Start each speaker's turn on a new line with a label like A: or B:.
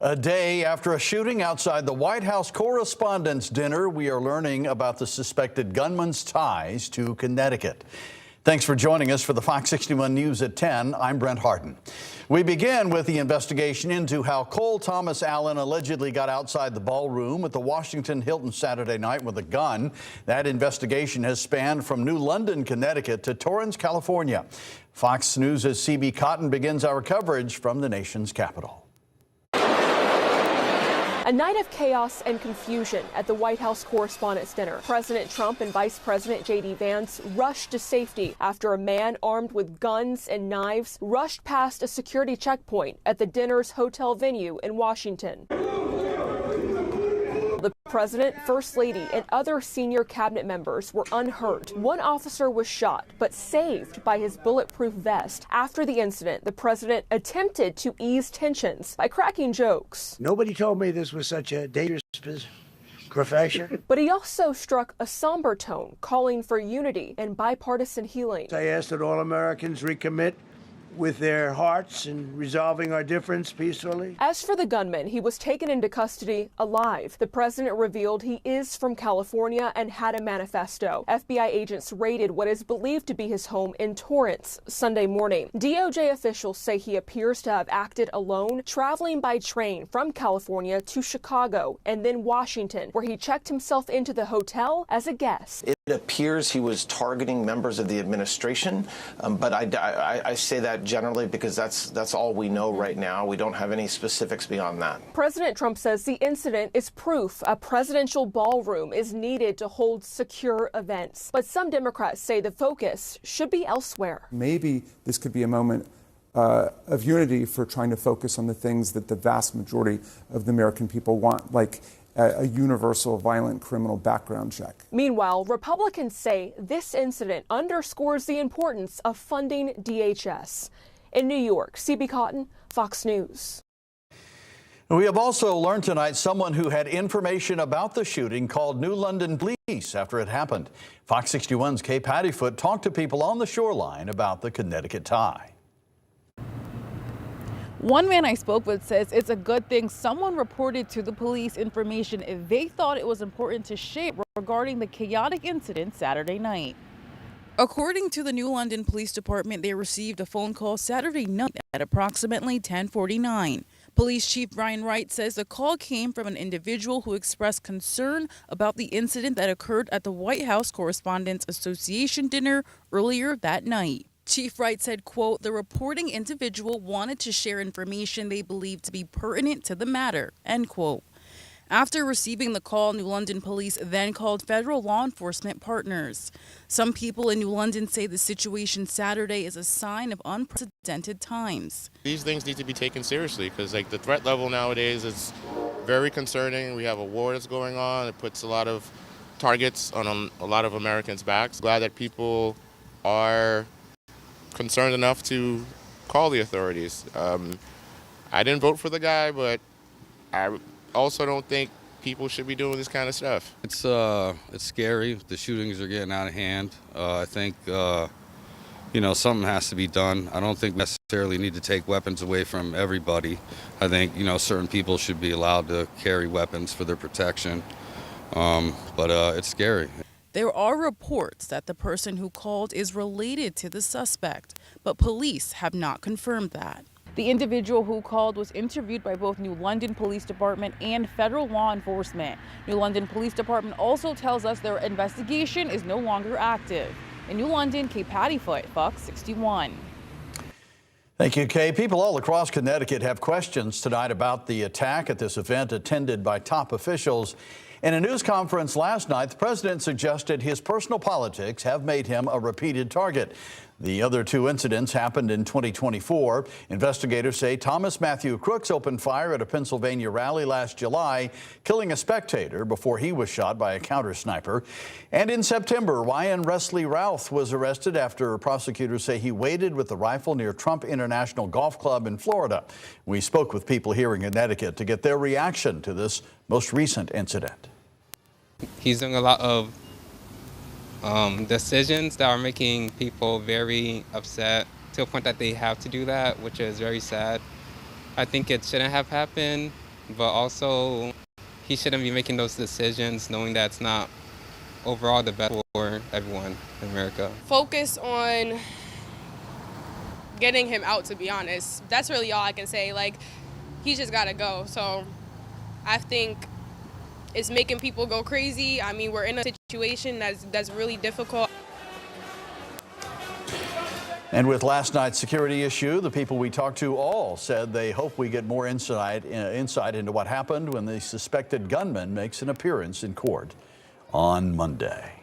A: A day after a shooting outside the White House Correspondents Dinner, we are learning about the suspected gunman's ties to Connecticut. Thanks for joining us for the Fox 61 News at 10. I'm Brent Harden. We begin with the investigation into how Cole Thomas Allen allegedly got outside the ballroom at the Washington Hilton Saturday night with a gun. That investigation has spanned from New London, Connecticut to Torrance, California. Fox News' CB Cotton begins our coverage from the nation's capital.
B: A night of chaos and confusion at the White House Correspondents Dinner. President Trump and Vice President J.D. Vance rushed to safety after a man armed with guns and knives rushed past a security checkpoint at the dinner's hotel venue in Washington. The president, first lady, and other senior cabinet members were unhurt. One officer was shot, but saved by his bulletproof vest. After the incident, the president attempted to ease tensions by cracking jokes.
C: Nobody told me this was such a dangerous profession.
B: But he also struck a somber tone, calling for unity and bipartisan healing.
C: I asked that all Americans recommit with their hearts and resolving our difference peacefully.
B: As for the gunman, he was taken into custody alive. The president revealed he is from California and had a manifesto. FBI agents raided what is believed to be his home in Torrance Sunday morning. DOJ officials say he appears to have acted alone, traveling by train from California to Chicago and then Washington, where he checked himself into the hotel as a guest.
D: It appears he was targeting members of the administration, but I say that generally because that's all we know right now. We don't have any specifics beyond that.
B: President Trump says the incident is proof a presidential ballroom is needed to hold secure events. But some Democrats say the focus should be elsewhere.
E: Maybe this could be a moment of unity for trying to focus on the things that the vast majority of the American people want, like a universal violent criminal background check.
B: Meanwhile, Republicans say this incident underscores the importance of funding DHS. In New York, CB Cotton, Fox News.
A: We have also learned tonight someone who had information about the shooting called New London police after it happened. Fox 61's Kay Pattyfoot talked to people on the shoreline about the Connecticut tie.
F: One man I spoke with says it's a good thing someone reported to the police information if they thought it was important to share regarding the chaotic incident Saturday night. According to the New London Police Department, they received a phone call Saturday night at approximately 10:49. Police Chief Brian Wright says the call came from an individual who expressed concern about the incident that occurred at the White House Correspondents Association dinner earlier that night. Chief Wright said, quote, the reporting individual wanted to share information they believed to be pertinent to the matter, end quote. After receiving the call, New London police then called federal law enforcement partners. Some people in New London say the situation Saturday is a sign of unprecedented times.
G: These things need to be taken seriously because the threat level nowadays is very concerning. We have a war that's going on. It puts a lot of targets on a lot of Americans' backs. Glad that people are concerned enough to call the authorities. I didn't vote for the guy, but I also don't think people should be doing this kind of stuff.
H: It's scary. The shootings are getting out of hand. I think something has to be done. I don't think we necessarily need to take weapons away from everybody. I think certain people should be allowed to carry weapons for their protection. But it's scary.
F: There are reports that the person who called is related to the suspect, but police have not confirmed that. The individual who called was interviewed by both New London Police Department and federal law enforcement. New London Police Department also tells us their investigation is no longer active. In New London, Kay Pattyfoot, Fox 61.
A: Thank you, Kay. People all across Connecticut have questions tonight about the attack at this event attended by top officials. In a news conference last night, the president suggested his personal politics have made him a repeated target. The other two incidents happened in 2024. Investigators say Thomas Matthew Crooks opened fire at a Pennsylvania rally last July, killing a spectator before he was shot by a counter sniper. And in September, Ryan Wesley Routh was arrested after prosecutors say he waited with the rifle near Trump International Golf Club in Florida. We spoke with people here in Connecticut to get their reaction to this most recent incident.
I: He's doing a lot of decisions that are making people very upset to a point that they have to do that, which is very sad. I think it shouldn't have happened, but also he shouldn't be making those decisions knowing that it's not overall the best for everyone in America.
J: Focus on getting him out, to be honest. That's really all I can say. Like, he's just got to go. So I think it's making people go crazy. I mean, we're in a situation that's really difficult.
A: And with last night's security issue, the people we talked to all said they hope we get more insight into what happened when the suspected gunman makes an appearance in court on Monday.